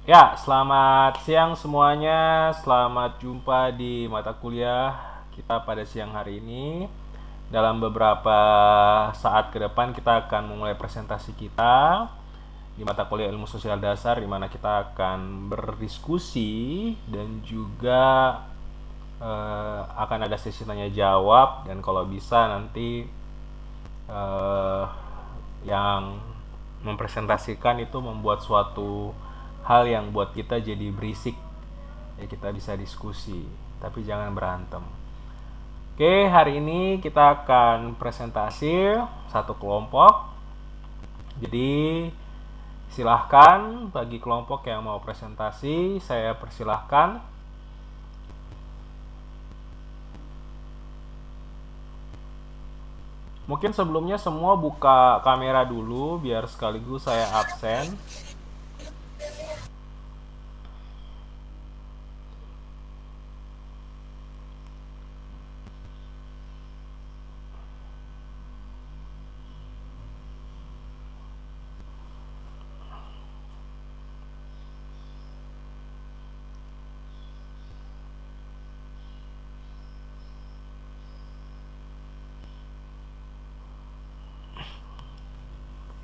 Ya, selamat siang semuanya. Selamat jumpa di mata kuliah kita pada siang hari ini. Dalam beberapa saat ke depan kita akan memulai presentasi kita di mata kuliah Ilmu Sosial Dasar, di mana kita akan berdiskusi dan juga akan ada sesi tanya jawab, dan kalau bisa nanti eh, yang mempresentasikan itu membuat suatu hal yang buat kita jadi berisik, ya kita bisa diskusi tapi jangan berantem. Oke, hari ini kita akan presentasi satu kelompok, jadi silahkan bagi kelompok yang mau presentasi, saya persilahkan. Mungkin sebelumnya semua buka kamera dulu biar sekaligus saya absen.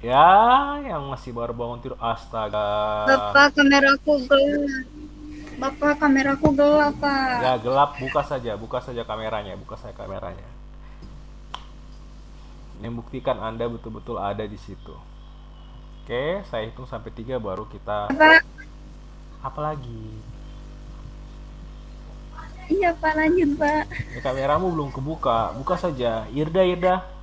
Ya, yang masih baru bangun tidur, astaga. Bapak, kameraku gelap. Bapak, kameraku gelap, Pak. Ya, gelap, buka saja kameranya, buka saya kameranya. Ini buktikan Anda betul-betul ada di situ. Oke, saya hitung sampai 3 baru kita. Pak, Apalagi? iya Pak, lanjut Pak. Ya, kameramu belum kebuka, buka saja. Irda, Irda.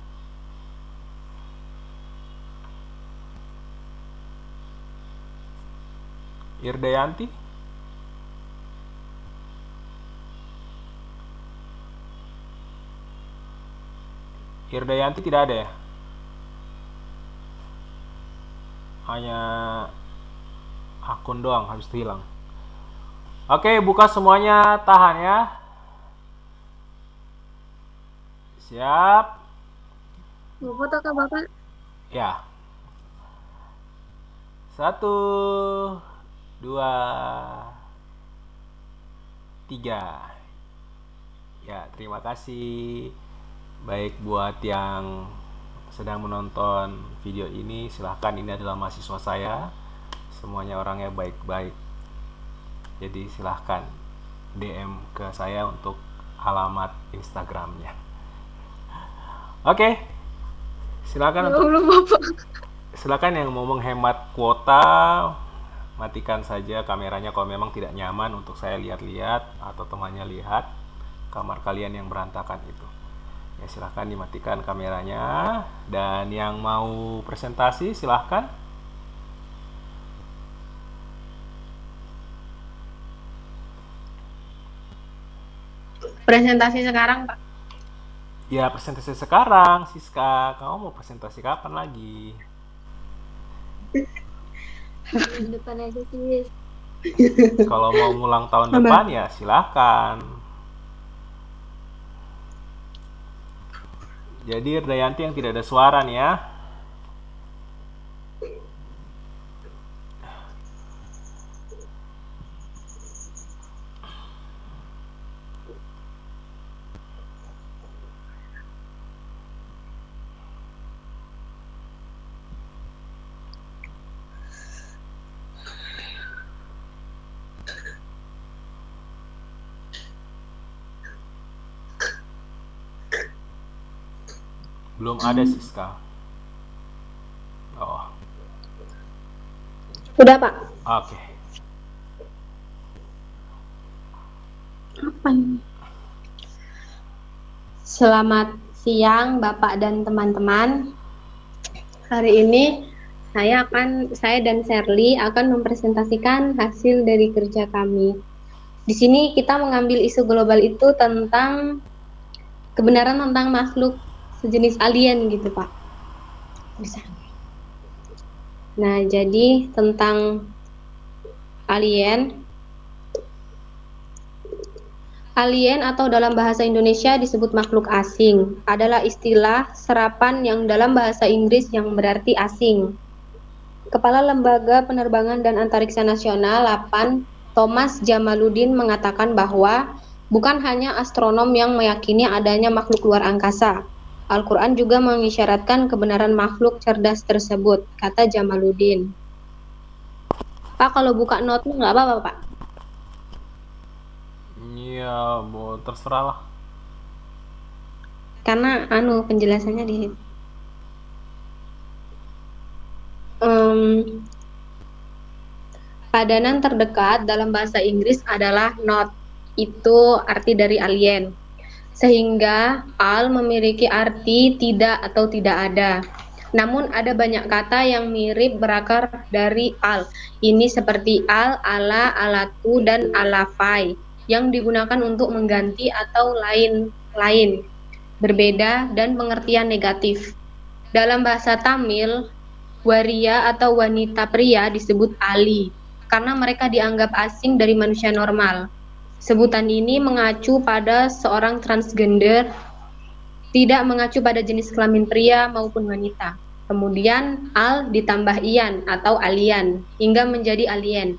Irda Yanti. Irda Yanti tidak ada ya? Hanya akun doang, habis itu hilang. Oke, buka semuanya, tahan ya. Siap. Mau foto kah Bapak? Ya. Satu, dua, tiga. Ya, terima kasih. Baik, buat yang sedang menonton video ini, silahkan, ini adalah mahasiswa saya. Semuanya orangnya baik-baik. Jadi silahkan DM ke saya untuk alamat Instagramnya. Oke, Ya silakan untuk Allah Bapak. silakan yang mau menghemat kuota, matikan saja kameranya kalau memang tidak nyaman untuk saya lihat-lihat atau temannya lihat kamar kalian yang berantakan itu. Ya, silahkan dimatikan kameranya, dan yang mau presentasi silahkan. Presentasi sekarang, Pak. Ya, presentasi sekarang, Siska. Kamu mau presentasi kapan lagi? Bulan depan aja sih. Kalau mau ngulang tahun depan ya silahkan. Jadi Dayanti yang tidak ada suara nih ya. Belum ada, Siska. Oh, Udah, Pak. oke. Apa ini? Selamat siang, Bapak dan teman-teman. Hari ini saya dan Sherly akan mempresentasikan hasil dari kerja kami. Di sini kita mengambil isu global itu tentang kebenaran tentang makhluk sejenis alien gitu, Pak. Bisa. Nah, jadi tentang alien. Alien atau dalam bahasa Indonesia disebut makhluk asing adalah istilah serapan yang dalam bahasa Inggris yang berarti asing. Kepala Lembaga Penerbangan dan Antariksa Nasional (LAPAN), Thomas Jamaluddin mengatakan bahwa bukan hanya astronom yang meyakini adanya makhluk luar angkasa. Al-Quran juga mengisyaratkan kebenaran makhluk cerdas tersebut, kata Jamaluddin. Pak, kalau buka note nggak apa-apa, Pak? Iya, mau terserah lah. Karena penjelasannya di padanan terdekat dalam bahasa Inggris adalah not. Itu arti dari alien. Sehingga al memiliki arti tidak atau tidak ada. Namun ada banyak kata yang mirip berakar dari al. Ini seperti al, ala, alatu, dan alafai yang digunakan untuk mengganti atau lain-lain, berbeda dan pengertian negatif. Dalam bahasa Tamil, waria atau wanita pria disebut ali karena mereka dianggap asing dari manusia normal. Sebutan ini mengacu pada seorang transgender, tidak mengacu pada jenis kelamin pria maupun wanita. Kemudian al ditambah ian atau alien hingga menjadi alien.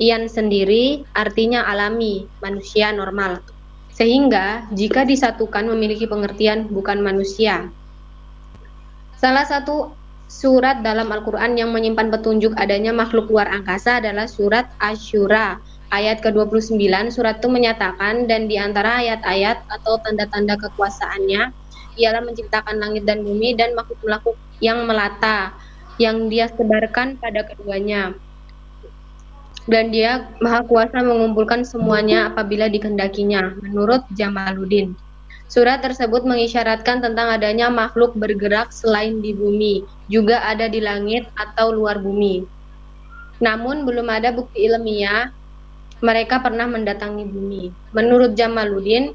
Ian sendiri artinya alami, manusia normal. Sehingga jika disatukan memiliki pengertian bukan manusia. Salah satu surat dalam Al-Quran yang menyimpan petunjuk adanya makhluk luar angkasa adalah surat Asy-Syura. Ayat ke-29 surat itu menyatakan, dan di antara ayat-ayat atau tanda-tanda kekuasaannya ialah menciptakan langit dan bumi dan makhluk-makhluk yang melata yang dia sebarkan pada keduanya. Dan dia maha kuasa mengumpulkan semuanya apabila dikehendakinya, menurut Jamaluddin. Surat tersebut mengisyaratkan tentang adanya makhluk bergerak selain di bumi, juga ada di langit atau luar bumi. Namun belum ada bukti ilmiah mereka pernah mendatangi bumi. Menurut Jamaluddin,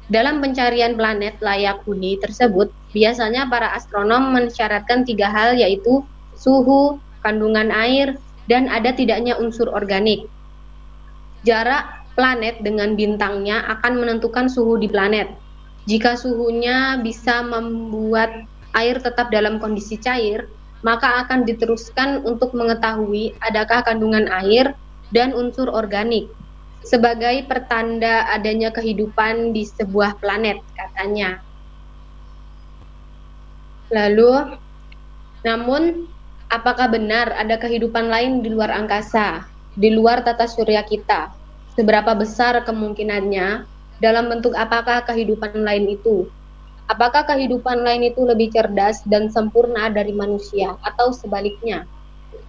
dalam pencarian planet layak huni tersebut, biasanya para astronom mensyaratkan 3 hal, yaitu suhu, kandungan air, dan ada tidaknya unsur organik. Jarak planet dengan bintangnya akan menentukan suhu di planet. Jika suhunya bisa membuat air tetap dalam kondisi cair, maka akan diteruskan untuk mengetahui adakah kandungan air dan unsur organik sebagai pertanda adanya kehidupan di sebuah planet, katanya. Lalu, namun apakah benar ada kehidupan lain di luar angkasa, di luar tata surya kita? Seberapa besar kemungkinannya? Dalam bentuk apakah kehidupan lain itu? Apakah kehidupan lain itu lebih cerdas dan sempurna dari manusia atau sebaliknya?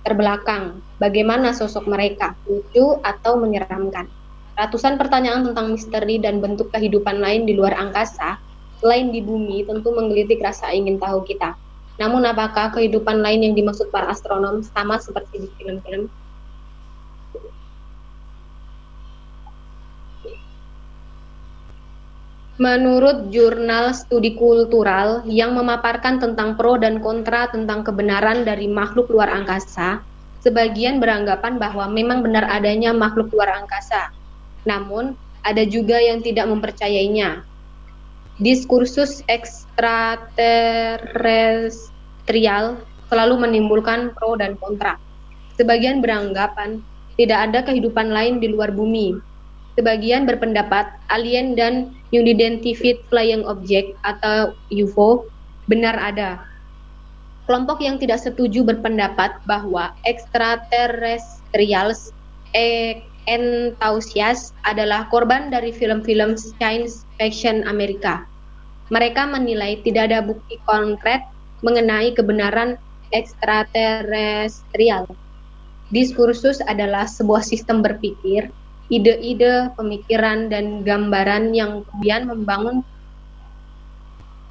Terbelakang, bagaimana sosok mereka, lucu atau menyeramkan? Ratusan pertanyaan tentang misteri dan bentuk kehidupan lain di luar angkasa, selain di bumi, tentu menggelitik rasa ingin tahu kita. Namun apakah kehidupan lain yang dimaksud para astronom sama seperti di film-film? Menurut jurnal studi kultural yang memaparkan tentang pro dan kontra tentang kebenaran dari makhluk luar angkasa, sebagian beranggapan bahwa memang benar adanya makhluk luar angkasa. Namun, ada juga yang tidak mempercayainya. Diskursus ekstraterestrial selalu menimbulkan pro dan kontra. Sebagian beranggapan tidak ada kehidupan lain di luar bumi. Sebagian berpendapat alien dan unidentified flying object atau UFO benar ada. Kelompok yang tidak setuju berpendapat bahwa extraterrestrials enthusiasts adalah korban dari film-film science fiction Amerika. Mereka menilai tidak ada bukti konkret mengenai kebenaran ekstraterestrial. Diskursus adalah sebuah sistem berpikir, ide-ide, pemikiran, dan gambaran yang kemudian membangun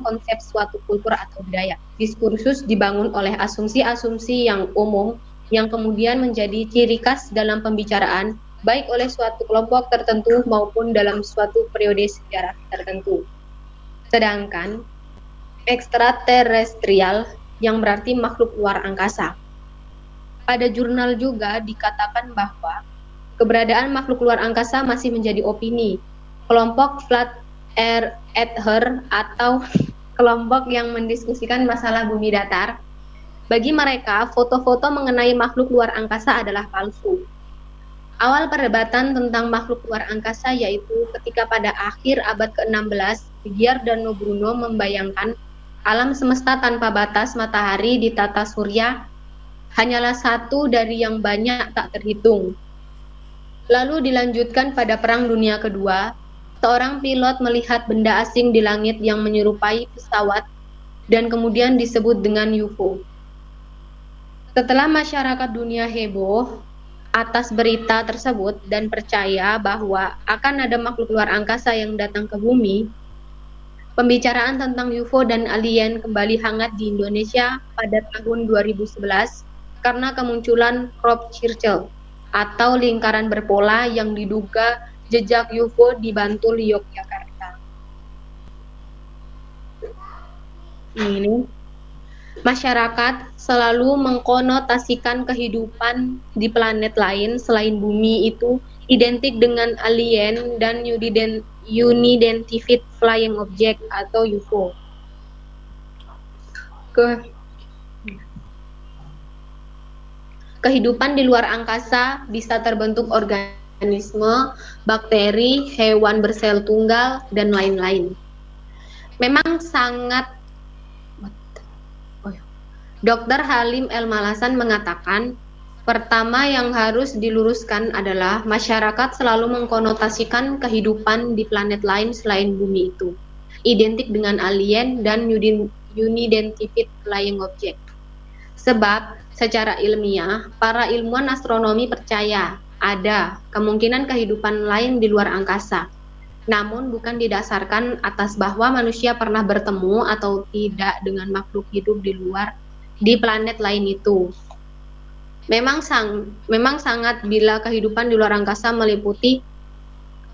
konsep suatu kultur atau budaya. Diskursus dibangun oleh asumsi-asumsi yang umum yang kemudian menjadi ciri khas dalam pembicaraan, baik oleh suatu kelompok tertentu maupun dalam suatu periode sejarah tertentu. Sedangkan ekstraterestrial yang berarti makhluk luar angkasa. Pada jurnal juga dikatakan bahwa keberadaan makhluk luar angkasa masih menjadi opini. Kelompok Flat Earther atau kelompok yang mendiskusikan masalah bumi datar Bagi mereka, foto-foto mengenai makhluk luar angkasa adalah palsu. Awal perdebatan tentang makhluk luar angkasa yaitu ketika pada akhir abad ke-16, Giordano Bruno membayangkan alam semesta tanpa batas matahari di tata surya hanyalah satu dari yang banyak tak terhitung. Lalu dilanjutkan pada Perang Dunia Kedua, seorang pilot melihat benda asing di langit yang menyerupai pesawat dan kemudian disebut dengan UFO. Setelah masyarakat dunia heboh atas berita tersebut dan percaya bahwa akan ada makhluk luar angkasa yang datang ke bumi, pembicaraan tentang UFO dan alien kembali hangat di Indonesia pada tahun 2011 karena kemunculan Crop Circle atau lingkaran berpola yang diduga jejak UFO di Bantul, Yogyakarta. Ini masyarakat selalu mengkonotasikan kehidupan di planet lain selain bumi itu identik dengan alien dan unidentified flying object atau UFO. Kehidupan di luar angkasa bisa terbentuk organisme, bakteri, hewan bersel tunggal, dan lain-lain. Memang sangat Dr. Halim El Malasan mengatakan, pertama yang harus diluruskan adalah masyarakat selalu mengkonotasikan kehidupan di planet lain selain bumi itu identik dengan alien dan unidentified flying object. Sebab secara ilmiah, para ilmuwan astronomi percaya ada kemungkinan kehidupan lain di luar angkasa. Namun bukan didasarkan atas bahwa manusia pernah bertemu atau tidak dengan makhluk hidup di planet lain itu. Memang sangat bila kehidupan di luar angkasa meliputi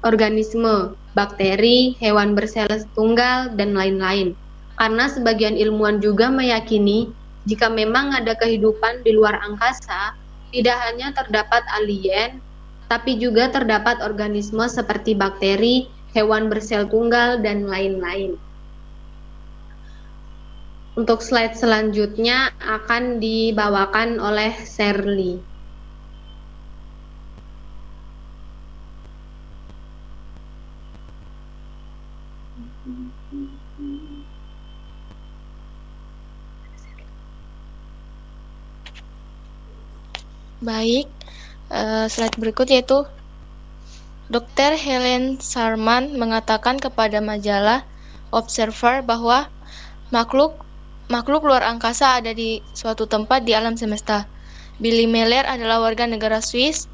organisme, bakteri, hewan bersel tunggal, dan lain-lain. Karena sebagian ilmuwan juga meyakini jika memang ada kehidupan di luar angkasa, tidak hanya terdapat alien, tapi juga terdapat organisme seperti bakteri, hewan bersel tunggal, dan lain-lain. Untuk slide selanjutnya akan dibawakan oleh Sherly. Baik, slide berikut yaitu Dr. Helen Sharman mengatakan kepada majalah Observer bahwa makhluk luar angkasa ada di suatu tempat di alam semesta. Billy Miller adalah warga negara Swiss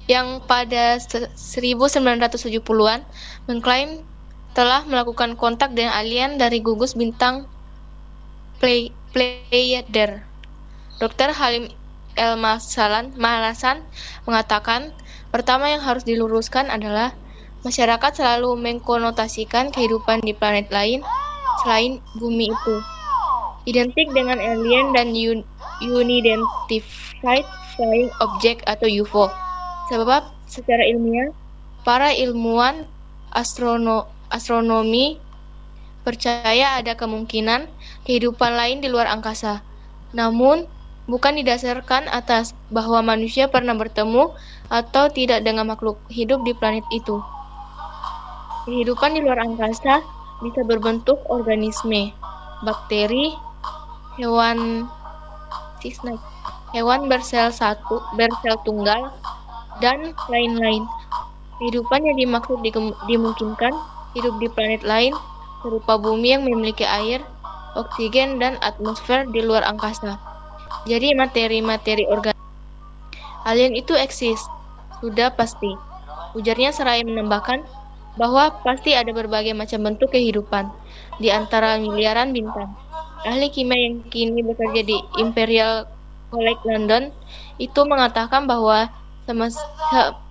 yang pada 1970-an mengklaim telah melakukan kontak dengan alien dari gugus bintang Pleiades. Dr. Halim El Malasan mengatakan, pertama yang harus diluruskan adalah masyarakat selalu mengkonotasikan kehidupan di planet lain selain bumi itu identik dengan alien dan unidentified flying object atau UFO. Sebab secara ilmiah, para ilmuwan astronomi percaya ada kemungkinan kehidupan lain di luar angkasa. Namun, bukan didasarkan atas bahwa manusia pernah bertemu atau tidak dengan makhluk hidup di planet itu. Kehidupan di luar angkasa bisa berbentuk organisme, bakteri, hewan bersel tunggal, dan lain-lain. Kehidupan yang dimaksud dimungkinkan hidup di planet lain berupa bumi yang memiliki air, oksigen, dan atmosfer di luar angkasa. Jadi materi-materi organik alien itu eksis, sudah pasti. Ujarnya seraya menambahkan bahwa pasti ada berbagai macam bentuk kehidupan di antara miliaran bintang. Ahli kimia yang kini bekerja di Imperial College London itu mengatakan bahwa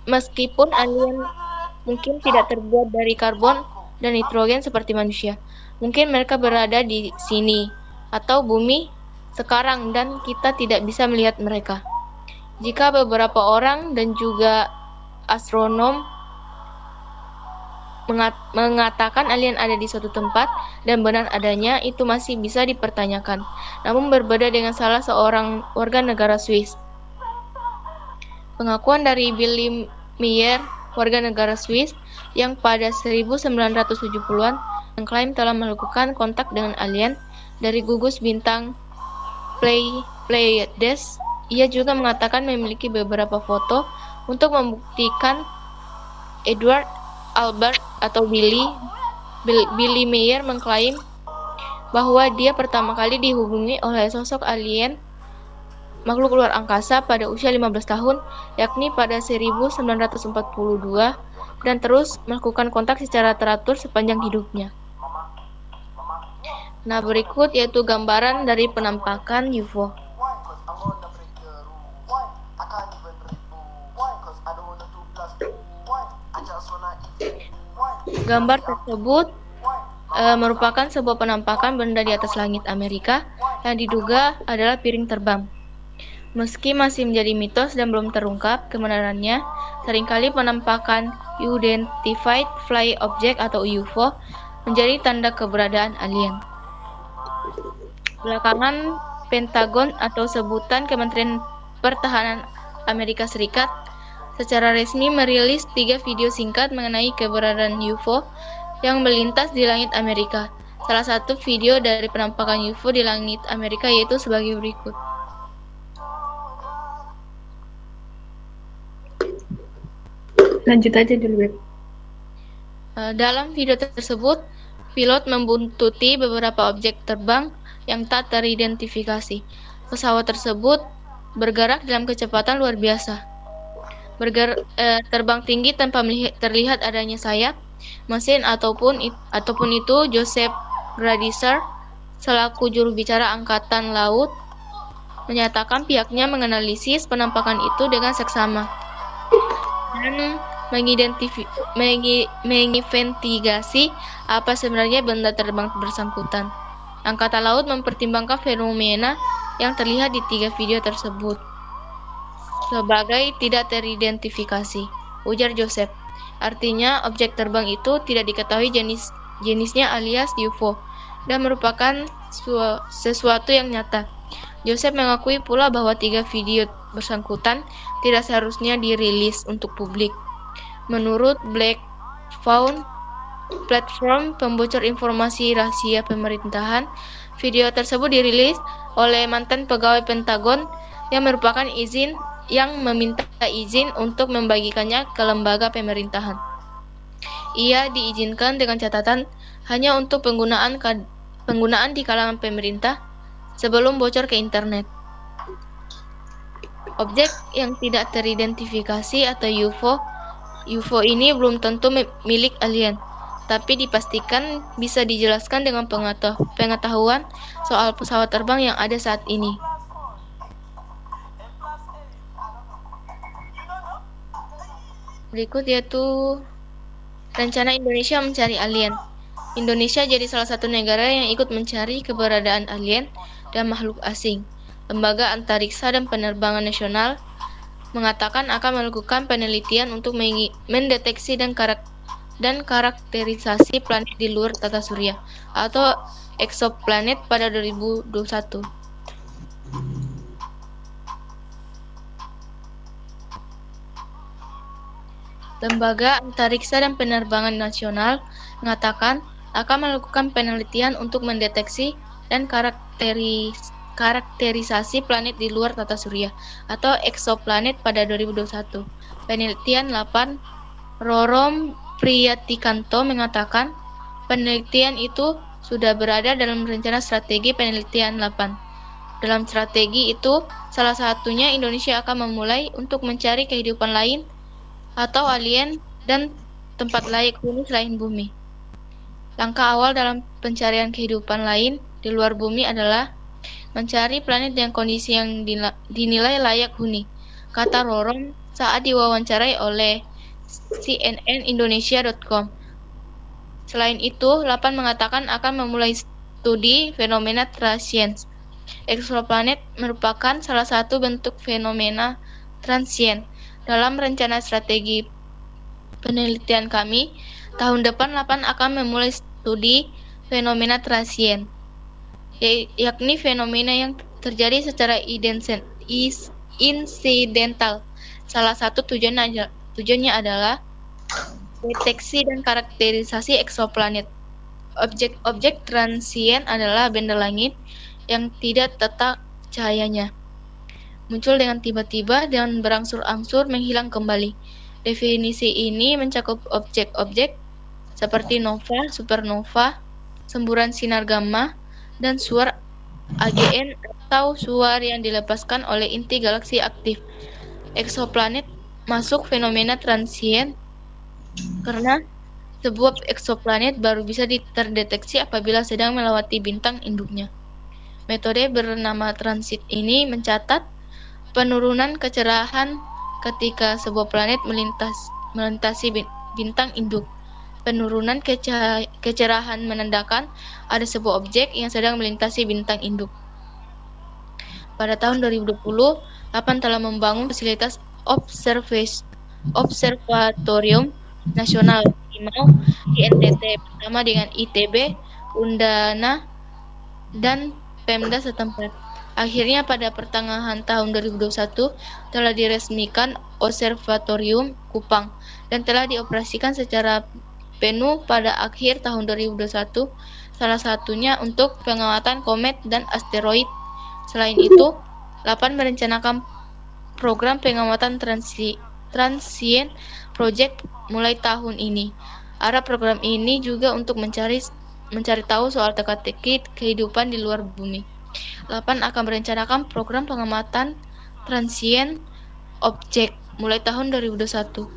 meskipun alien mungkin tidak terbuat dari karbon dan nitrogen seperti manusia, mungkin mereka berada di sini atau bumi sekarang dan kita tidak bisa melihat mereka. Jika beberapa orang dan juga astronom mengatakan alien ada di suatu tempat dan benar adanya itu masih bisa dipertanyakan. Namun berbeda dengan salah seorang warga negara Swiss. Pengakuan dari Billy Meyer, warga negara Swiss, yang pada 1970-an mengklaim telah melakukan kontak dengan alien dari gugus bintang Pleiades. Ia juga mengatakan memiliki beberapa foto untuk membuktikan Edward Albert atau Billy Meyer mengklaim bahwa dia pertama kali dihubungi oleh sosok alien makhluk luar angkasa pada usia 15 tahun, yakni pada 1942, dan terus melakukan kontak secara teratur sepanjang hidupnya. Nah, berikut yaitu gambaran dari penampakan UFO. Gambar tersebut merupakan sebuah penampakan benda di atas langit Amerika yang diduga adalah piring terbang. Meski masih menjadi mitos dan belum terungkap kebenarannya, seringkali penampakan Unidentified Flying Object atau UFO menjadi tanda keberadaan alien. Belakangan, Pentagon atau sebutan Kementerian Pertahanan Amerika Serikat secara resmi merilis 3 video singkat mengenai keberadaan UFO yang melintas di langit Amerika. Salah satu video dari penampakan UFO di langit Amerika yaitu sebagai berikut. Lanjut aja dulu, Beb. Dalam video tersebut, pilot membuntuti beberapa objek terbang yang tak teridentifikasi. Pesawat tersebut bergerak dalam kecepatan luar biasa. Terbang tinggi tanpa terlihat adanya sayap, mesin ataupun itu. Joseph Gradisher selaku juru bicara Angkatan Laut menyatakan pihaknya menganalisis penampakan itu dengan seksama dan menginvestigasi apa sebenarnya benda terbang bersangkutan. Angkatan Laut mempertimbangkan fenomena yang terlihat di 3 video tersebut sebagai tidak teridentifikasi, ujar Joseph. Artinya, objek terbang itu tidak diketahui jenisnya alias UFO dan merupakan sesuatu yang nyata. Joseph mengakui pula bahwa 3 video bersangkutan tidak seharusnya dirilis untuk publik. Menurut Black Phone, platform pembocor informasi rahasia pemerintahan, video tersebut dirilis oleh mantan pegawai Pentagon yang meminta izin untuk membagikannya ke lembaga pemerintahan. Ia diizinkan dengan catatan hanya untuk penggunaan di kalangan pemerintah sebelum bocor ke internet. Objek yang tidak teridentifikasi atau UFO ini belum tentu milik alien, tapi dipastikan bisa dijelaskan dengan pengetahuan soal pesawat terbang yang ada saat ini. Berikut yaitu rencana Indonesia mencari alien. Indonesia jadi salah satu negara yang ikut mencari keberadaan alien dan makhluk asing. Lembaga Antariksa dan Penerbangan Nasional mengatakan akan melakukan penelitian untuk mendeteksi dan karakterisasi planet di luar tata surya atau exoplanet pada 2021. Lembaga Antariksa dan Penerbangan Nasional mengatakan akan melakukan penelitian untuk mendeteksi dan karakterisasi planet di luar tata surya atau exoplanet pada 2021. Penelitian 8, Rorom Priyatikanto mengatakan penelitian itu sudah berada dalam rencana strategi penelitian 8. Dalam strategi itu, salah satunya Indonesia akan memulai untuk mencari kehidupan lain atau alien dan tempat layak huni selain bumi. Langkah awal dalam pencarian kehidupan lain di luar bumi adalah mencari planet dengan kondisi yang dinilai layak huni, kata Rorom saat diwawancarai oleh cnnindonesia.com. Selain itu, Lapan mengatakan akan memulai studi fenomena transiens. Exoplanet merupakan salah satu bentuk fenomena transien. Dalam rencana strategi penelitian kami, Tahun depan Lapan akan memulai studi fenomena transien, yakni fenomena yang terjadi secara insidental. Salah satu tujuannya adalah deteksi dan karakterisasi eksoplanet. Objek-objek transien adalah benda langit yang tidak tetap cahayanya, muncul dengan tiba-tiba dan berangsur-angsur menghilang kembali. Definisi ini mencakup objek-objek seperti nova, supernova, semburan sinar gamma, dan suar AGN atau suar yang dilepaskan oleh inti galaksi aktif. Eksoplanet masuk fenomena transien karena sebuah eksoplanet baru bisa terdeteksi apabila sedang melewati bintang induknya. Metode bernama transit ini mencatat penurunan kecerahan ketika sebuah planet melintasi bintang induk. Penurunan kecerahan menandakan ada sebuah objek yang sedang melintasi bintang induk. Pada tahun 2020, Lapan telah membangun fasilitas observatorium nasional Limau di NTT bersama dengan ITB, Undana, dan Pemda setempat. Akhirnya pada pertengahan tahun 2021 telah diresmikan Observatorium Kupang dan telah dioperasikan secara penuh pada akhir tahun 2021, salah satunya untuk pengamatan komet dan asteroid. Selain itu, Lapan merencanakan program pengamatan transient project mulai tahun ini. Arah program ini juga untuk mencari tahu soal teka-teki kehidupan di luar bumi. Lapan akan merencanakan program pengamatan transient objek mulai tahun 2021.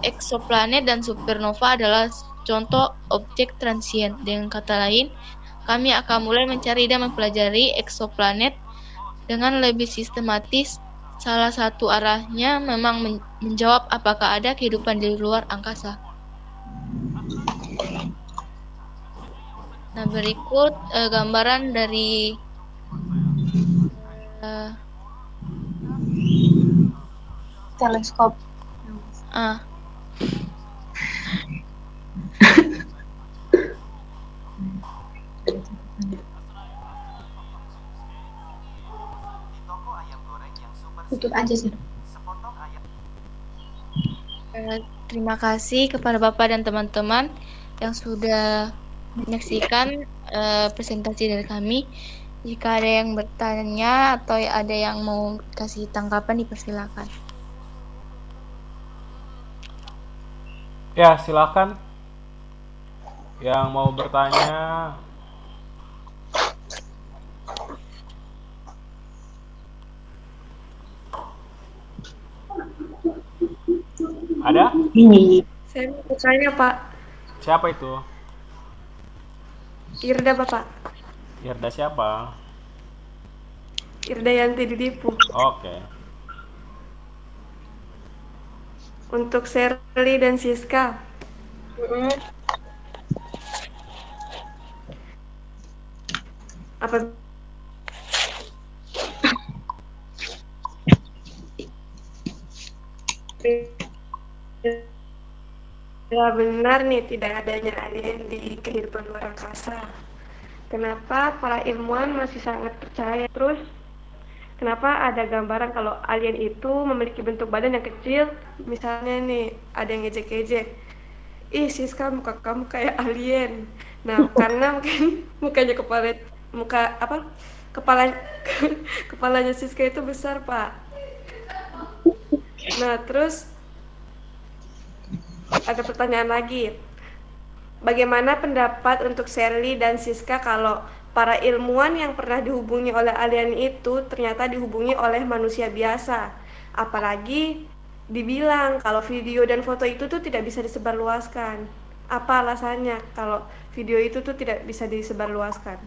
Eksoplanet dan supernova adalah contoh objek transient. Dengan kata lain, kami akan mulai mencari dan mempelajari eksoplanet dengan lebih sistematis. Salah satu arahnya memang menjawab apakah ada kehidupan di luar angkasa. Nah, berikut gambaran dari Teleskop. Tutup aja sih. Terima kasih kepada Bapak dan teman-teman yang sudah menyaksikan presentasi dari kami. Jika ada yang bertanya atau ada yang mau kasih tanggapan, dipersilakan. Ya, silakan. Yang mau bertanya. Ada? Saya mau bertanya, Pak. Siapa itu? Irda, Bapak. Irda siapa? Irda Yanti Didipu. Oke. Untuk Sherly dan Siska. Apa ya benar nih tidak adanya alien di kehidupan luar angkasa? Kenapa para ilmuwan masih sangat percaya? Terus kenapa ada gambaran kalau alien itu memiliki bentuk badan yang kecil? Misalnya nih ada yang ngejek-ngejek, ih Siska muka kamu kayak alien. Nah karena mungkin kepalanya Siska itu besar, Pak. Nah terus ada pertanyaan lagi, bagaimana pendapat untuk Sherly dan Siska kalau para ilmuwan yang pernah dihubungi oleh alien itu ternyata dihubungi oleh manusia biasa, apalagi dibilang kalau video dan foto itu tuh tidak bisa disebarluaskan. Apa alasannya kalau video itu tuh tidak bisa disebarluaskan?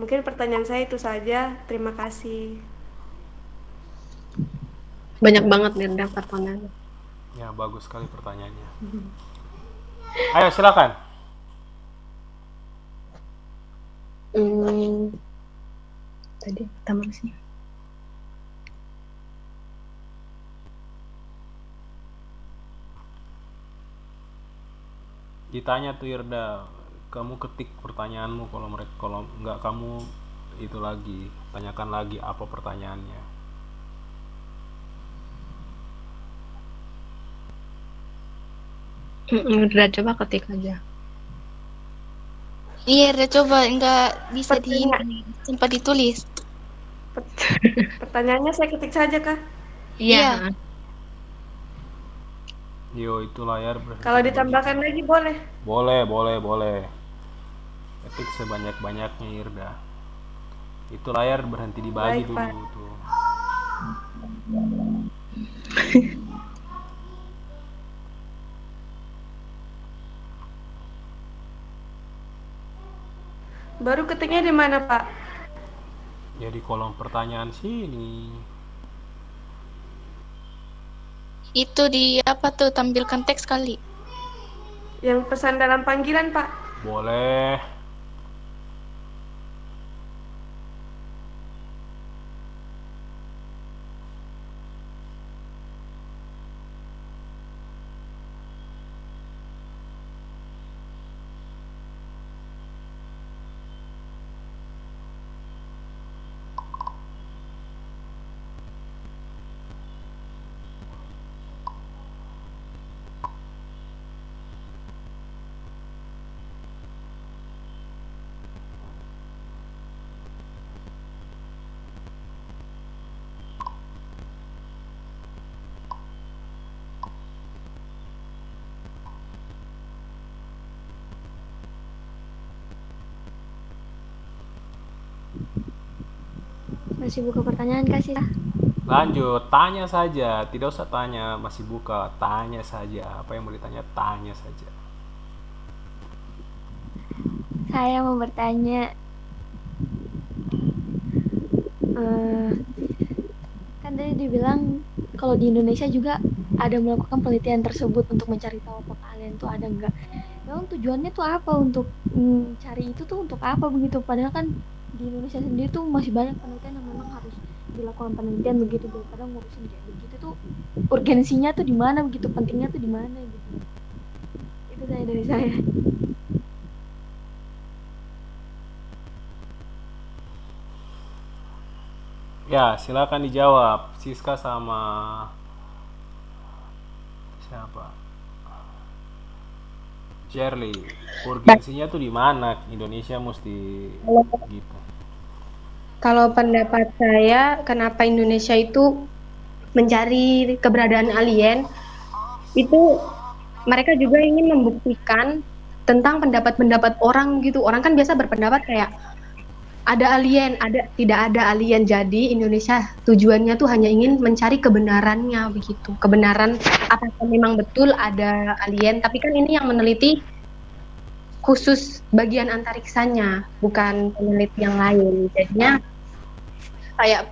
Mungkin pertanyaan saya itu saja. Terima kasih. Banyak banget nih dapat pandangan. Ya, bagus sekali pertanyaannya. Ayo, silakan. Tadi pertama sih. Ditanya tuh Irda, kamu ketik pertanyaanmu, kalau nggak kamu itu lagi tanyakan lagi apa pertanyaannya. Udah coba ketik aja. Iya, udah coba nggak bisa Pertanyaan- sempat ditulis. Pertanyaannya saya ketik saja kah? Iya. Yo, itu layar Kalau ditambahkan lagi boleh. boleh. Ketik sebanyak-banyaknya Irda. Itu layar berhenti dibagi Baik, dulu Pak. tuh. Baru ketiknya di mana, Pak? Ya di kolom pertanyaan sini. Itu di apa tuh, tampilkan teks kali. Yang pesan dalam panggilan, Pak. Boleh. Masih buka pertanyaan kasih. Lanjut, tanya saja. Tidak usah tanya masih buka, tanya saja. Apa yang mau ditanya, tanya saja. Saya mau bertanya, kan tadi dibilang kalau di Indonesia juga ada melakukan penelitian tersebut untuk mencari tahu apakah alien itu ada enggak. Memang tujuannya tuh apa untuk cari itu tuh untuk apa begitu? Padahal kan di Indonesia sendiri tuh masih banyak penelitian yang memang harus dilakukan penelitian begitu, daripada ngurusin kayak begitu tuh urgensinya tuh di mana begitu, pentingnya tuh di mana gitu. Itu dari saya. Ya, silakan dijawab. Siska sama siapa? Shirley. Urgensinya tuh di mana? Indonesia mesti gitu. Kalau pendapat saya, kenapa Indonesia itu mencari keberadaan alien, itu mereka juga ingin membuktikan tentang pendapat-pendapat orang gitu. Orang kan biasa berpendapat kayak ada alien, tidak ada alien. Jadi Indonesia tujuannya tuh hanya ingin mencari kebenarannya begitu. Kebenaran apakah memang betul ada alien, tapi kan ini yang meneliti khusus bagian antariksanya, bukan peneliti yang lain. Jadinya kayak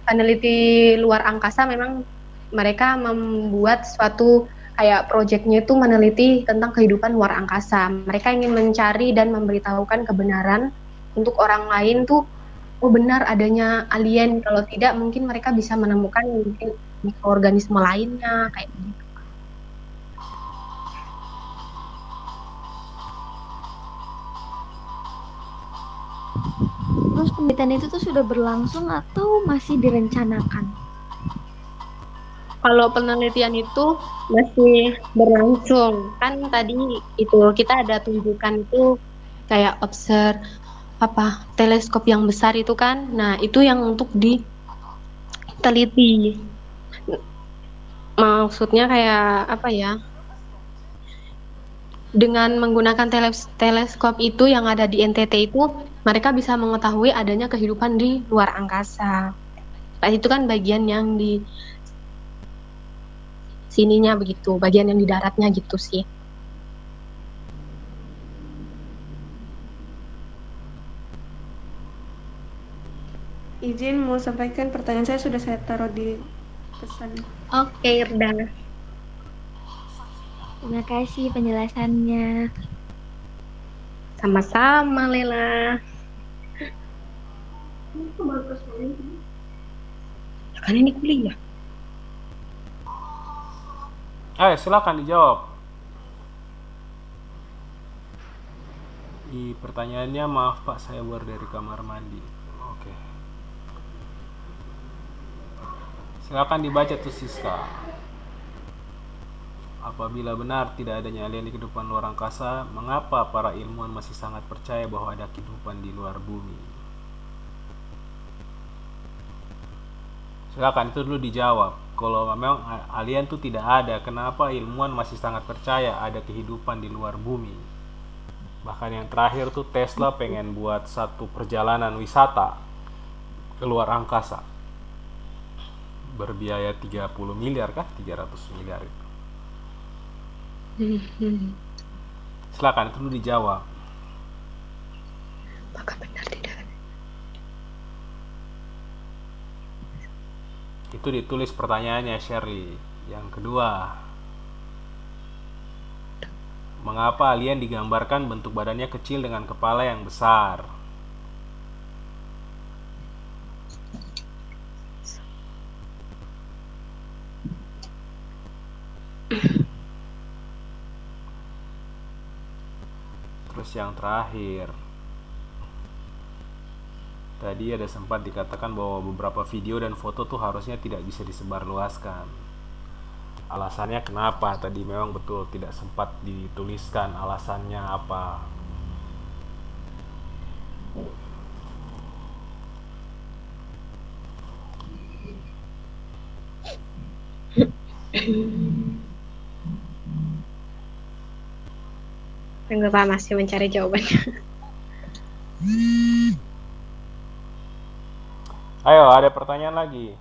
peneliti luar angkasa memang mereka membuat suatu kayak proyeknya itu meneliti tentang kehidupan luar angkasa. Mereka ingin mencari dan memberitahukan kebenaran untuk orang lain tuh, oh benar adanya alien. Kalau tidak mungkin mereka bisa menemukan mungkin mikroorganisme lainnya kayak gitu. Terus penelitian itu tuh sudah berlangsung atau masih direncanakan? Kalau penelitian itu masih berlangsung. Kan tadi itu kita ada tunjukkan itu kayak teleskop yang besar itu kan. Nah, itu yang untuk diteliti. Maksudnya kayak apa ya? Dengan menggunakan teleskop itu yang ada di NTT itu, mereka bisa mengetahui adanya kehidupan di luar angkasa. Nah, itu kan bagian yang di sininya begitu, bagian yang di daratnya gitu sih. Izin mau sampaikan pertanyaan saya sudah saya taruh di pesan. Oke, Irda. Terima kasih penjelasannya. Sama-sama, Lela. Kan ini kuliah. Silakan dijawab. Pertanyaannya, maaf Pak, saya baru dari kamar mandi. Oke. Silakan dibaca tuh Siska. Apabila benar tidak adanya alien di kehidupan luar angkasa, mengapa para ilmuwan masih sangat percaya bahwa ada kehidupan di luar bumi? Silakan itu dulu dijawab. Kalau memang alien itu tidak ada, kenapa ilmuwan masih sangat percaya ada kehidupan di luar bumi? Bahkan yang terakhir tuh Tesla pengen buat satu perjalanan wisata ke luar angkasa. Berbiaya 30 miliar kah? 300 miliar itu. Silakan itu dulu dijawab. Apakah benar tidak ada? Itu ditulis pertanyaannya Shirley. Yang kedua, mengapa alien digambarkan bentuk badannya kecil dengan kepala yang besar? Terus yang terakhir, tadi ada sempat dikatakan bahwa beberapa video dan foto tuh harusnya tidak bisa disebarluaskan. Alasannya kenapa? Tadi memang betul tidak sempat dituliskan alasannya apa. Enggak Pak, masih mencari jawabannya. Ayo, ada pertanyaan lagi.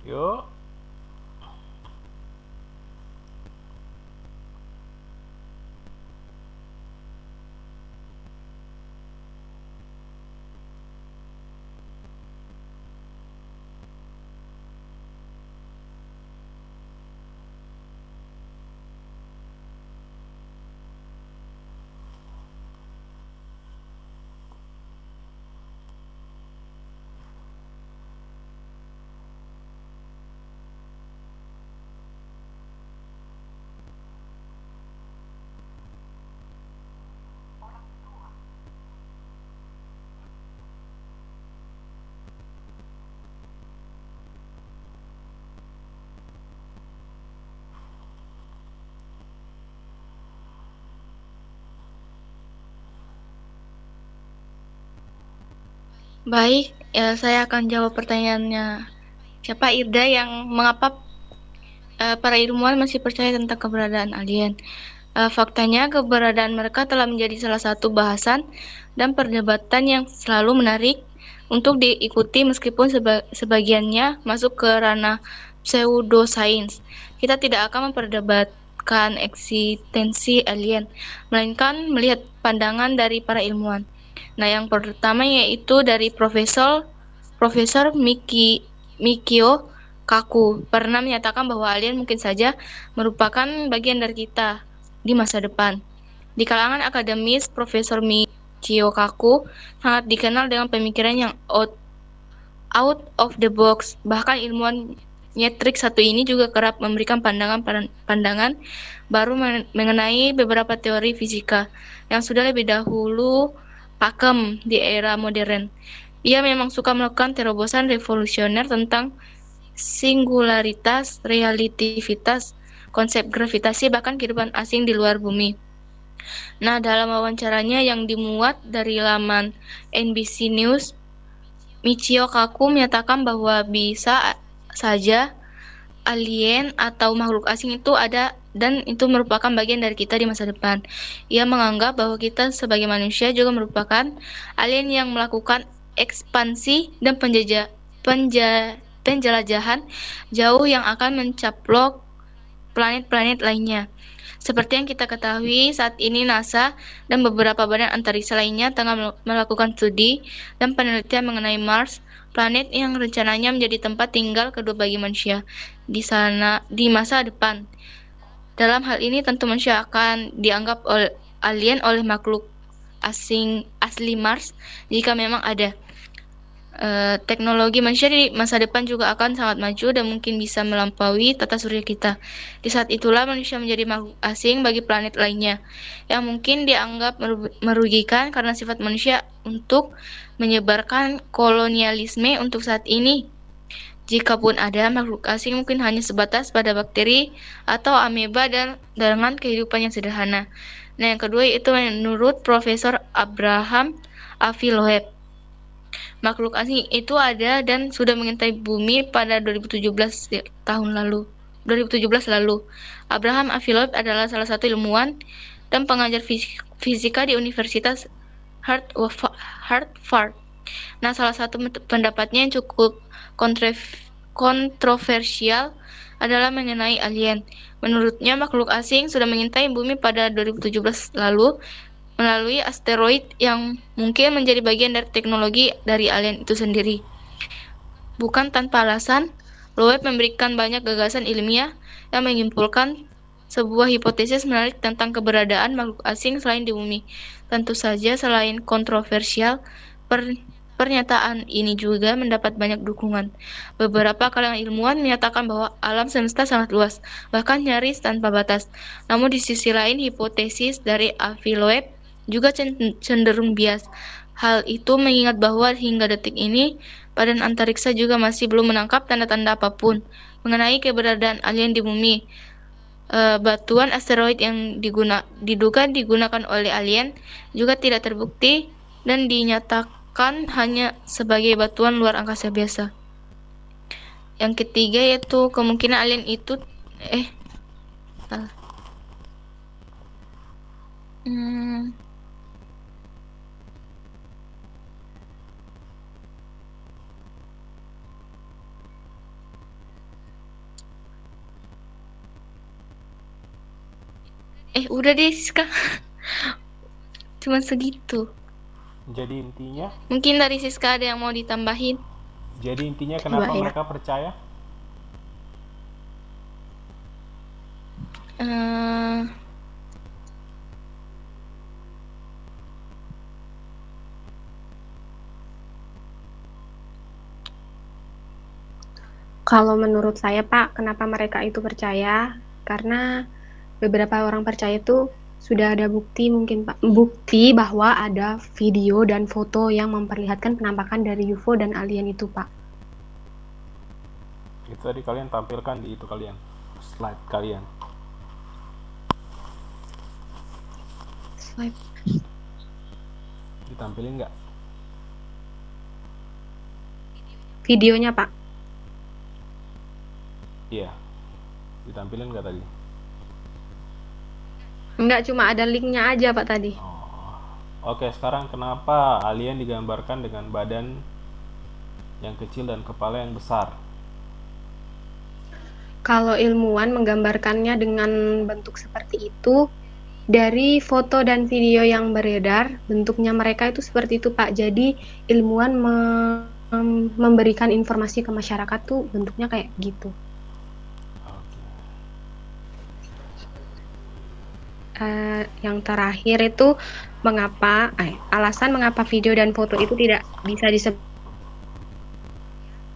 Yuk. Baik, saya akan jawab pertanyaannya. Siapa Irda yang mengapa para ilmuwan masih percaya tentang keberadaan alien? Faktanya, keberadaan mereka telah menjadi salah satu bahasan dan perdebatan yang selalu menarik untuk diikuti meskipun sebagiannya masuk ke ranah pseudosains. Kita tidak akan memperdebatkan eksistensi alien, melainkan melihat pandangan dari para ilmuwan. Nah, yang pertama yaitu dari Profesor Mikio Kaku pernah menyatakan bahwa alien mungkin saja merupakan bagian dari kita di masa depan. Di kalangan akademis, Profesor Mikio Kaku sangat dikenal dengan pemikiran yang out of the box. Bahkan ilmuwan nyentrik satu ini juga kerap memberikan pandangan baru mengenai beberapa teori fisika yang sudah lebih dahulu pakem di era modern. Ia memang suka melakukan terobosan revolusioner tentang singularitas, relativitas, konsep gravitasi, bahkan kehidupan asing di luar bumi. Nah, dalam wawancaranya yang dimuat dari laman NBC News, Michio Kaku menyatakan bahwa bisa saja alien atau makhluk asing itu ada dan itu merupakan bagian dari kita di masa depan. Ia menganggap bahwa kita sebagai manusia juga merupakan alien yang melakukan ekspansi dan penjelajahan jauh yang akan mencaplok planet-planet lainnya. Seperti yang kita ketahui, saat ini NASA dan beberapa badan antariksa lainnya tengah melakukan studi dan penelitian mengenai Mars, planet yang rencananya menjadi tempat tinggal kedua bagi manusia di sana di masa depan. Dalam hal ini tentu manusia akan dianggap alien oleh makhluk asing asli Mars jika memang ada. Teknologi manusia di masa depan juga akan sangat maju dan mungkin bisa melampaui tata surya kita. Di saat itulah manusia menjadi makhluk asing bagi planet lainnya, yang mungkin dianggap merugikan karena sifat manusia untuk menyebarkan kolonialisme untuk saat ini. Jikapun ada makhluk asing mungkin hanya sebatas pada bakteri atau ameba dan dengan kehidupan yang sederhana. Nah, yang kedua yaitu menurut Profesor Abraham Afiloeb. Makhluk asing itu ada dan sudah mengintai bumi pada 2017 lalu. Abraham Afiloeb adalah salah satu ilmuwan dan pengajar fisika di Universitas Harvard. Nah, salah satu pendapatnya yang cukup kontroversial adalah mengenai alien. Menurutnya, makhluk asing sudah mengintai bumi pada 2017 lalu melalui asteroid yang mungkin menjadi bagian dari teknologi dari alien itu sendiri. Bukan tanpa alasan, Loeb memberikan banyak gagasan ilmiah yang menyimpulkan sebuah hipotesis menarik tentang keberadaan makhluk asing selain di bumi. Tentu saja selain kontroversial, pernyataan ini juga mendapat banyak dukungan. Beberapa kalangan ilmuwan menyatakan bahwa alam semesta sangat luas, bahkan nyaris tanpa batas. Namun di sisi lain, hipotesis dari Afiloeb juga cenderung bias. Hal itu mengingat bahwa hingga detik ini, badan antariksa juga masih belum menangkap tanda-tanda apapun mengenai keberadaan alien di bumi. Batuan asteroid yang diduga digunakan oleh alien juga tidak terbukti dan dinyatakan hanya sebagai batuan luar angkasa biasa. Yang ketiga yaitu kemungkinan alien itu salah. Udah deh, Siska. Cuma segitu. Jadi intinya? Mungkin dari Siska ada yang mau ditambahin. Jadi intinya kenapa mereka percaya? Kalau menurut saya, Pak, kenapa mereka itu percaya? Karena beberapa orang percaya itu sudah ada bukti mungkin Pak, bukti bahwa ada video dan foto yang memperlihatkan penampakan dari UFO dan alien itu, Pak. Itu tadi kalian tampilkan di itu kalian, slide kalian. Slide. Ditampilin nggak? Videonya, Pak. Iya. Ditampilin nggak tadi? Enggak, cuma ada linknya aja Pak tadi. Oke, sekarang kenapa alien digambarkan dengan badan yang kecil dan kepala yang besar? Kalau ilmuwan menggambarkannya dengan bentuk seperti itu, dari foto dan video yang beredar, bentuknya mereka itu seperti itu Pak. Jadi ilmuwan memberikan informasi ke masyarakat tuh bentuknya kayak gitu. Yang terakhir itu alasan mengapa video dan foto itu tidak bisa disebut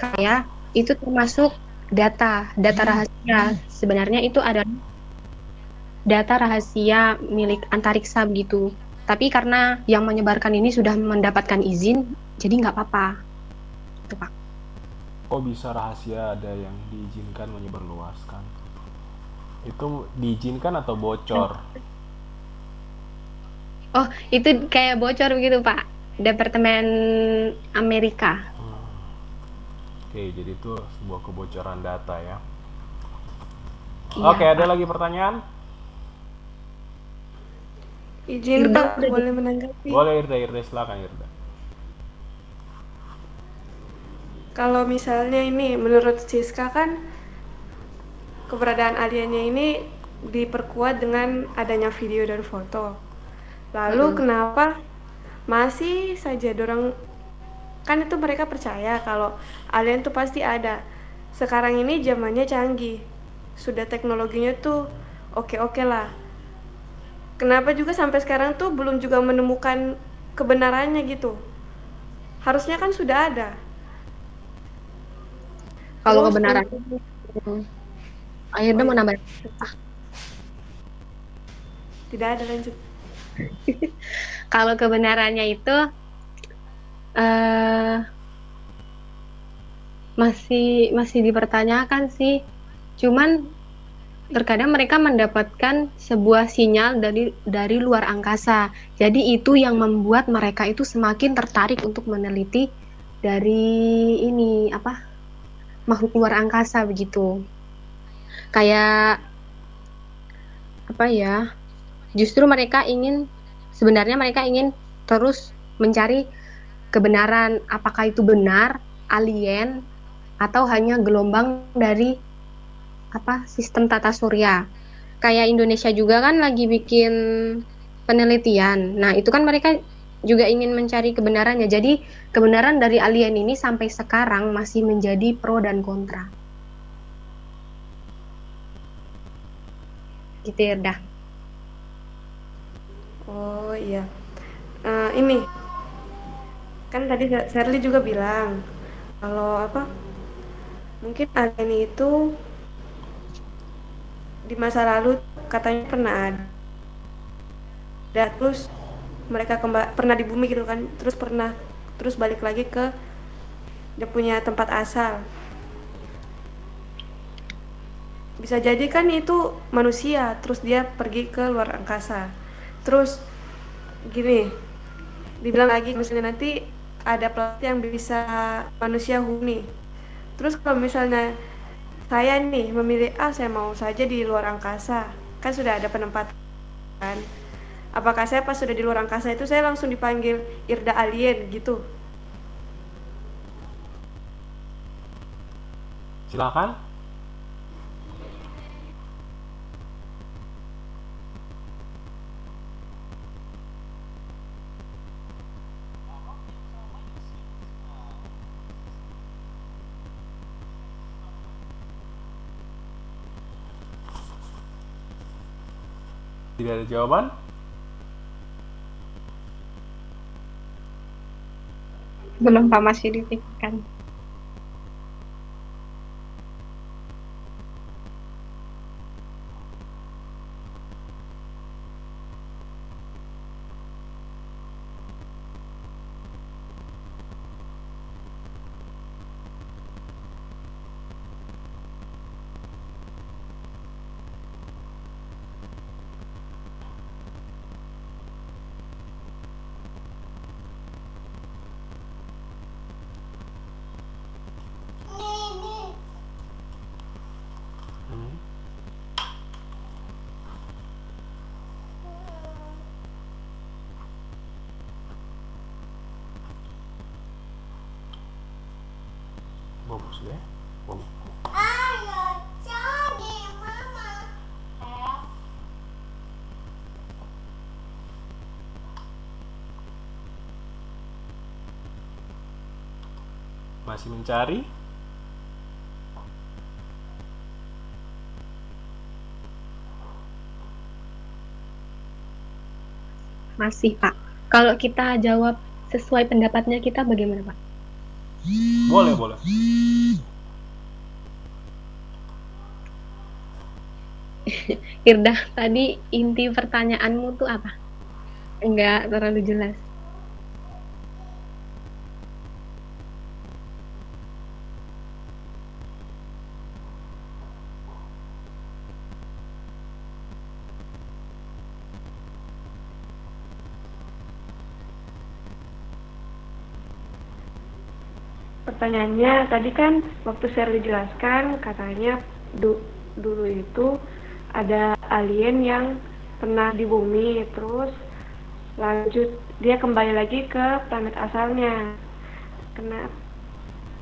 kayak itu termasuk data rahasia. Sebenarnya itu adalah data rahasia milik antariksa begitu. Tapi karena yang menyebarkan ini sudah mendapatkan izin, jadi nggak apa-apa. Itu, Pak. Kok bisa rahasia ada yang diizinkan menyebarluaskan? Itu diizinkan atau bocor? Oh, itu kayak bocor begitu, Pak. Departemen Amerika. Oke, jadi itu sebuah kebocoran data ya. Iya, Oke, ada Pak. lagi pertanyaan? Izin Irda Pak, udah boleh menanggapi? Boleh Irda, silakan Irda. Kalau misalnya ini, menurut Siska kan keberadaan aliennya ini diperkuat dengan adanya video dan foto. Lalu kenapa masih saja dorang, kan itu mereka percaya kalau alien tuh pasti ada. Sekarang ini zamannya canggih, sudah teknologinya tuh oke-oke lah. Kenapa juga sampai sekarang tuh belum juga menemukan kebenarannya gitu? Harusnya kan sudah ada. Kalau Terus kebenaran, akhirnya mau nambah. tidak ada, lanjut. Kalau kebenarannya itu masih dipertanyakan sih. Cuman terkadang mereka mendapatkan sebuah sinyal dari luar angkasa. Jadi itu yang membuat mereka itu semakin tertarik untuk meneliti dari ini makhluk luar angkasa begitu. Kayak apa ya? Justru sebenarnya mereka ingin terus mencari kebenaran, apakah itu benar alien atau hanya gelombang dari sistem tata surya. Kayak Indonesia juga kan lagi bikin penelitian. Nah, itu kan mereka juga ingin mencari kebenarannya. Jadi, kebenaran dari alien ini sampai sekarang masih menjadi pro dan kontra. Gitu ya, dah. Oh iya. Ini kan tadi Shirley juga bilang kalau mungkin alien itu di masa lalu katanya pernah ada, terus mereka pernah di bumi gitu kan, terus balik lagi ke dia punya tempat asal. Bisa jadi kan itu manusia, terus dia pergi ke luar angkasa. Terus gini, dibilang lagi misalnya nanti ada planet yang bisa manusia huni. Terus kalau misalnya saya nih memilih saya mau saja di luar angkasa, kan sudah ada penempatan. Apakah saya pas sudah di luar angkasa itu saya langsung dipanggil Irda alien gitu? Silakan. Tidak ada jawaban? Belum, Pak, masih dipikirkan. Bagus ya. Bagus. Masih mencari? Masih, Pak. Kalau kita jawab sesuai pendapatnya kita bagaimana, Pak? Boleh, boleh. Irda, tadi inti pertanyaanmu tuh apa? Enggak terlalu jelas. Pertanyaannya tadi kan waktu Shirley jelaskan katanya dulu itu ada alien yang pernah di bumi, terus lanjut dia kembali lagi ke planet asalnya.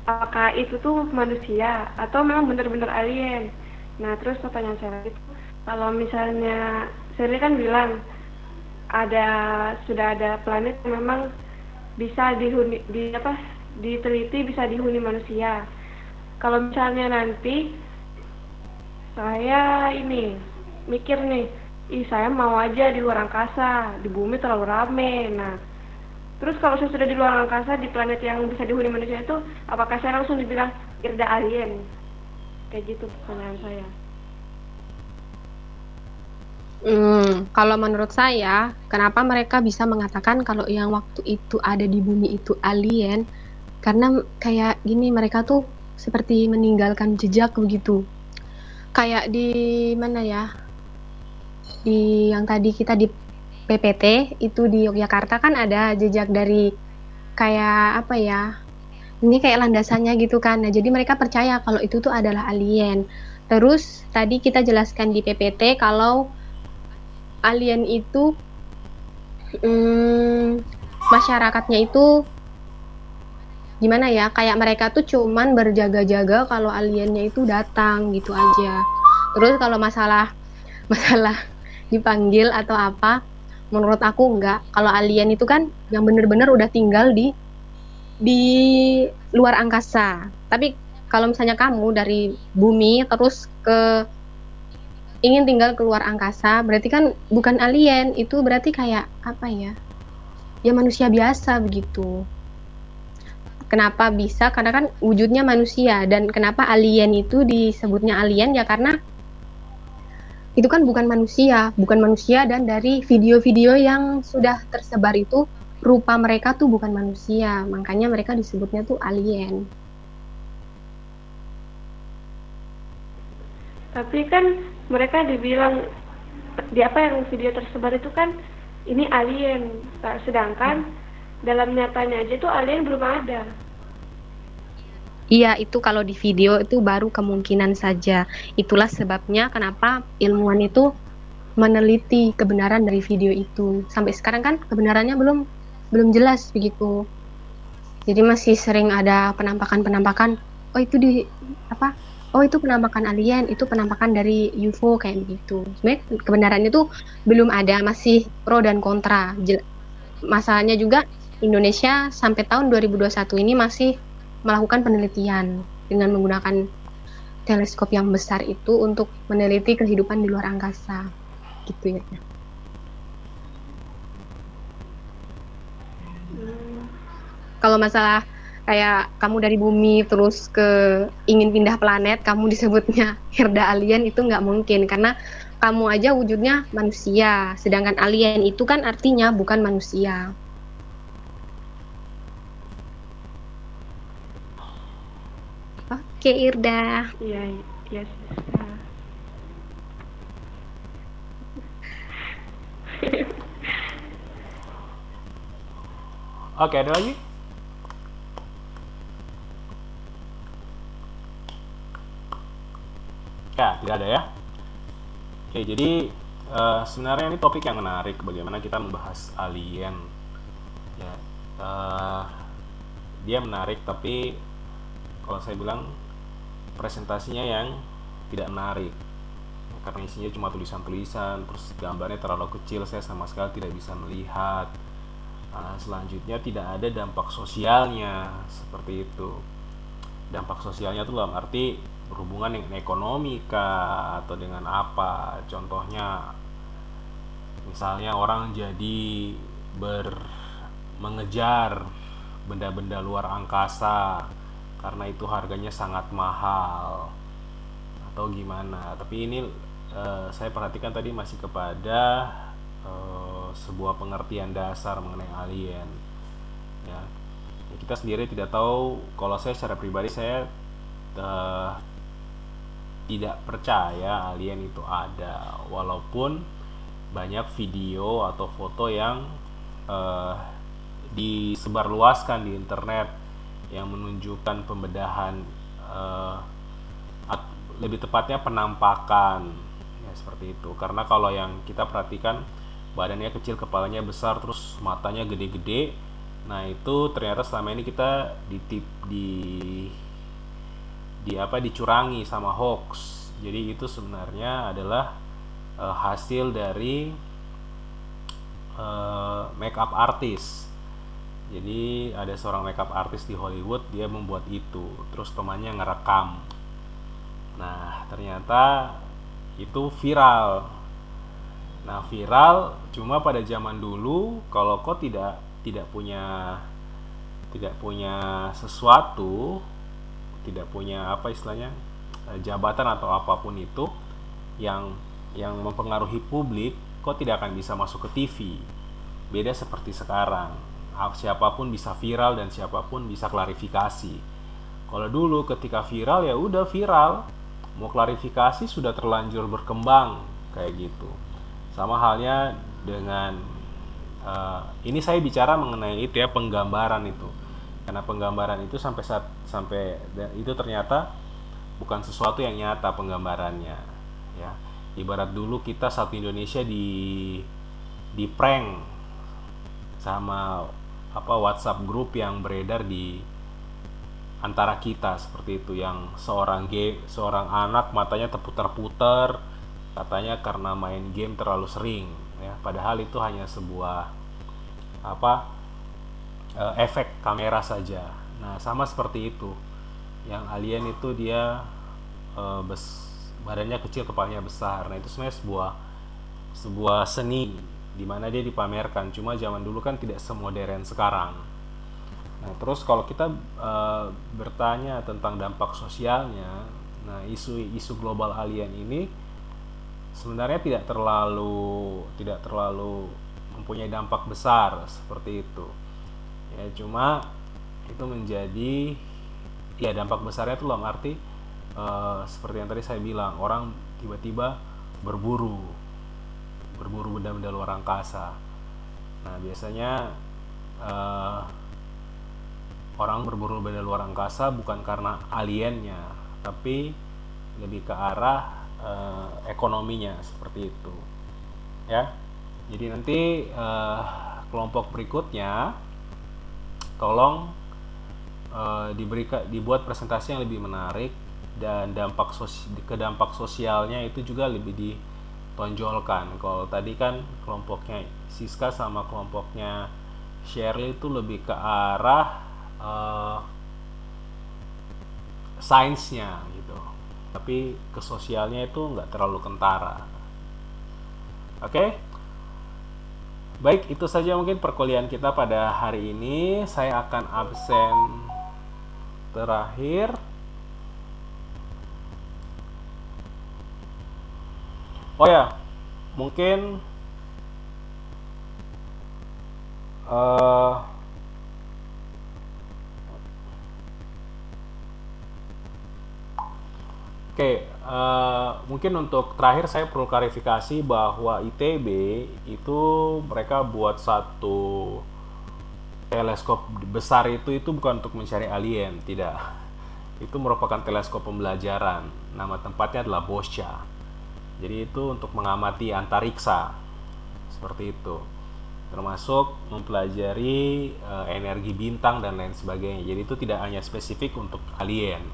Apakah itu tuh manusia atau memang benar-benar alien? Nah, terus pertanyaan saya itu, kalau misalnya Shirley kan bilang sudah ada planet yang memang bisa diteliti bisa dihuni manusia. Kalau misalnya nanti saya ini mikir nih, saya mau aja di luar angkasa, di bumi terlalu rame. Nah, terus kalau saya sudah di luar angkasa di planet yang bisa dihuni manusia itu, apakah saya langsung dibilang irda alien? Kayak gitu pertanyaan saya. Kalau menurut saya, kenapa mereka bisa mengatakan kalau yang waktu itu ada di bumi itu alien? Karena kayak gini, mereka tuh seperti meninggalkan jejak begitu. Kayak di mana ya? Di yang tadi kita di PPT itu di Yogyakarta kan ada jejak dari kayak apa ya? Ini kayak landasannya gitu kan. Nah, jadi mereka percaya kalau itu tuh adalah alien. Terus tadi kita jelaskan di PPT kalau alien itu masyarakatnya itu gimana ya, kayak mereka tuh cuman berjaga-jaga kalau aliennya itu datang gitu aja. Terus kalau masalah dipanggil atau apa, menurut aku enggak. Kalau alien itu kan yang bener-bener udah tinggal di luar angkasa. Tapi kalau misalnya kamu dari bumi terus ingin tinggal keluar angkasa, berarti kan bukan alien, itu berarti kayak apa ya? Ya manusia biasa begitu. Kenapa bisa? Karena kan wujudnya manusia, dan kenapa alien itu disebutnya alien ya karena itu kan bukan manusia, dan dari video-video yang sudah tersebar itu rupa mereka tuh bukan manusia, makanya mereka disebutnya tuh alien. Tapi kan mereka dibilang di apa yang video tersebar itu kan ini alien, sedangkan dalam nyatanya aja tuh alien belum ada. Iya, itu kalau di video itu baru kemungkinan saja. Itulah sebabnya kenapa ilmuwan itu meneliti kebenaran dari video itu. Sampai sekarang kan kebenarannya belum jelas begitu. Jadi masih sering ada penampakan-penampakan. Oh itu Oh itu penampakan alien, itu penampakan dari UFO kayak begitu. Sebenarnya kebenarannya tuh belum ada, masih pro dan kontra. Masalahnya juga Indonesia sampai tahun 2021 ini masih melakukan penelitian dengan menggunakan teleskop yang besar itu untuk meneliti kehidupan di luar angkasa. Gitu ya. Kalau masalah kayak kamu dari bumi terus ingin pindah planet, kamu disebutnya herda alien, itu nggak mungkin karena kamu aja wujudnya manusia, sedangkan alien itu kan artinya bukan manusia. Oke, Irda. Iya, iya. Oke, ada lagi? Ya, tidak ada ya. Oke, jadi sebenarnya ini topik yang menarik. Bagaimana kita membahas alien? Ya, dia menarik, tapi kalau saya bilang presentasinya yang tidak menarik, karena isinya cuma tulisan-tulisan, terus gambarnya terlalu kecil, saya sama sekali tidak bisa melihat. Selanjutnya tidak ada dampak sosialnya, seperti itu. Dampak sosialnya itu dalam arti berhubungan dengan ekonomi kah, atau dengan apa? Contohnya misalnya orang jadi mengejar benda-benda luar angkasa karena itu harganya sangat mahal, atau gimana. Tapi ini saya perhatikan tadi masih kepada sebuah pengertian dasar mengenai alien. Ya, kita sendiri tidak tahu. Kalau saya secara pribadi saya tidak percaya alien itu ada, walaupun banyak video atau foto yang disebarluaskan di internet yang menunjukkan pembedahan, lebih tepatnya penampakan, ya seperti itu. Karena kalau yang kita perhatikan badannya kecil, kepalanya besar, terus matanya gede-gede, nah itu ternyata selama ini kita dicurangi sama hoax. Jadi itu sebenarnya adalah hasil dari makeup artist. Jadi ada seorang makeup artist di Hollywood, dia membuat itu, terus temannya ngerekam. Nah ternyata itu viral. Nah viral cuma pada zaman dulu, kalau kau tidak punya sesuatu, tidak punya apa istilahnya, jabatan atau apapun itu yang mempengaruhi publik, kok tidak akan bisa masuk ke TV. Beda seperti sekarang, siapapun bisa viral dan siapapun bisa klarifikasi. Kalau dulu ketika viral ya udah viral, mau klarifikasi sudah terlanjur berkembang kayak gitu. Sama halnya dengan ini saya bicara mengenai itu ya, penggambaran itu. Karena penggambaran itu sampai itu ternyata bukan sesuatu yang nyata penggambarannya, ya. Ibarat dulu kita satu Indonesia di prank sama WhatsApp grup yang beredar di antara kita seperti itu, yang seorang anak matanya terputar-putar katanya karena main game terlalu sering, ya. Padahal itu hanya sebuah efek kamera saja. Nah sama seperti itu, yang alien itu dia badannya kecil, kepalanya besar. Nah itu sebenarnya sebuah seni di mana dia dipamerkan. Cuma zaman dulu kan tidak semodern sekarang. Nah terus kalau kita bertanya tentang dampak sosialnya, nah isu global alien ini sebenarnya tidak terlalu mempunyai dampak besar seperti itu. Ya cuma itu menjadi dampak besarnya itu dalam arti seperti yang tadi saya bilang, orang tiba-tiba berburu benda-benda luar angkasa. Nah biasanya orang berburu benda luar angkasa bukan karena aliennya, tapi lebih ke arah ekonominya seperti itu, ya. Jadi nanti kelompok berikutnya tolong dibuat presentasi yang lebih menarik, dan dampak sosialnya itu juga lebih ditonjolkan. Kalau tadi kan kelompoknya Siska sama kelompoknya Shirley itu lebih ke arah sainsnya gitu, tapi ke sosialnya itu nggak terlalu kentara. Oke? Baik, itu saja mungkin perkuliahan kita pada hari ini. Saya akan absen terakhir. Oh ya, mungkin mungkin untuk terakhir saya perlu klarifikasi bahwa ITB itu mereka buat satu teleskop besar itu bukan untuk mencari alien, tidak. Itu merupakan teleskop pembelajaran. Nama tempatnya adalah Boscha. Jadi itu untuk mengamati antariksa, seperti itu. Termasuk mempelajari energi bintang dan lain sebagainya. Jadi itu tidak hanya spesifik untuk alien,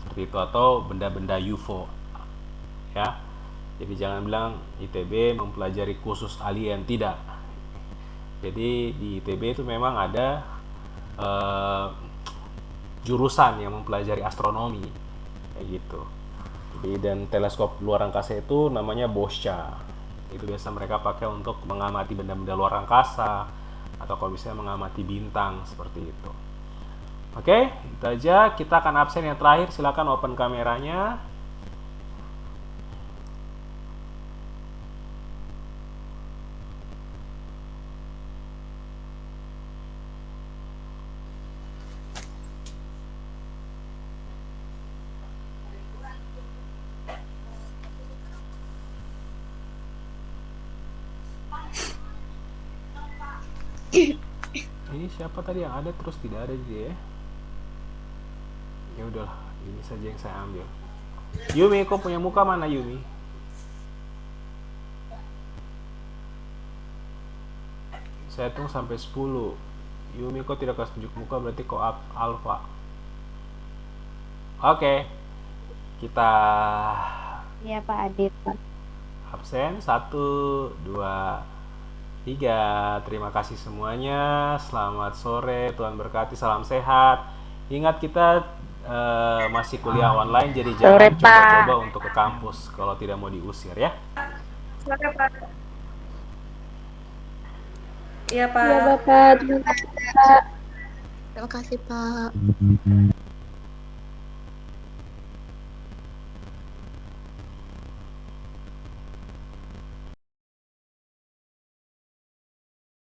seperti itu, atau benda-benda UFO, ya. Jadi jangan bilang ITB mempelajari khusus alien, tidak. Jadi di ITB itu memang ada jurusan yang mempelajari astronomi, kayak gitu. Jadi, dan teleskop luar angkasa itu namanya Boscha. Itu biasa mereka pakai untuk mengamati benda-benda luar angkasa, atau kalau misalnya mengamati bintang, seperti itu. Oke, itu aja. Kita akan absen yang terakhir. Silakan open kameranya. Ini siapa tadi yang ada terus tidak ada dia? Ya udahlah, ini saja yang saya ambil. Yumi, kau punya muka mana Yumi? Saya tunggu sampai 10. Yumi, kau tidak kasih tunjuk muka, berarti kau alpha. Oke. Kita Iya Pak Adit. absen 1, 2, 3. Terima kasih semuanya. Selamat sore, Tuhan berkati, salam sehat. Ingat kita masih kuliah online, jadi jangan coba-coba untuk ke kampus kalau tidak mau diusir ya. Sore, Pak. Iya, Pak. Iya Bapak. Terima kasih, Pak.